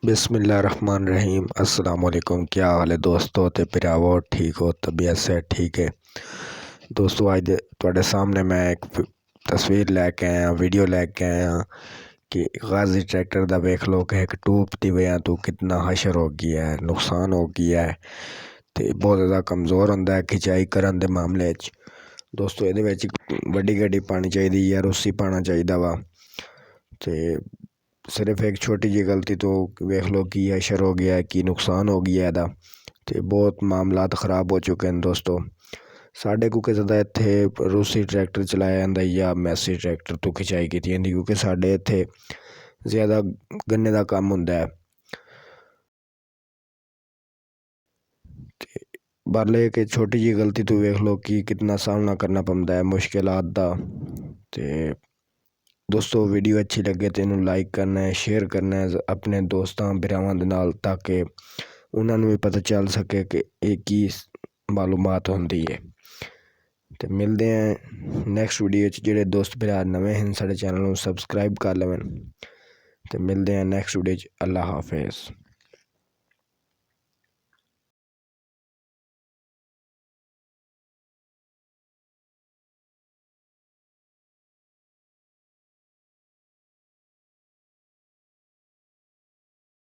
बिस्मिल्लाहिर्रहमानिर्रहीम। अस्सलाम वालेकुम। क्या हाल है दोस्तों? ते भरावो ठीक हो? तबीयत से ठीक है दोस्तों? अज तुहाडे सामने मैं एक तस्वीर लैके आया, वीडियो लैके आया कि गाजी ट्रैक्टर दा वेख लो कि एक टूब दी वजह तो कितना हशर हो गया है, नुकसान हो गया है ते बहुत ज़्यादा कमज़ोर होंदा है खिंचाई करन दे मामले च। दोस्तों इहदे विच वड्डी गड्डी पानी चाहिदी या रुस्सी पाना चाहिदा वा ते सिर्फ एक छोटी जी गलती तो वेख लो कि हशर हो गया है, कि नुकसान हो गया है ते बहुत मामलात ख़राब हो चुके हैं दोस्तों। साढ़े को ज़्यादा इत्थे रूसी ट्रैक्टर चलाया जांदा या मैसी ट्रैक्टर तो खिंचाई की जांदी, क्योंकि साढ़े इत्थे ज़्यादा गन्ने का काम हुंदा है। बल एक छोटी जी गलती तो वेख लो कि कितना सामना करना पड़ता है मुश्किलात दा। ते दोस्तों वीडियो अच्छी लगे तो इन्हू लाइक करना है, शेयर करना है अपने दोस्तों भरावां दे नाल, ताकि उन्होंने भी पता चल सके कि एक की मालूमात होंदी है। तो मिलते हैं नैक्सट वीडियो जेह्ड़े दोस्त भरा नवे हैं साढ़े चैनल को सब्सक्राइब कर लवें। तो मिलते हैं नैक्सट वीडियो। अल्लाह हाफिज़।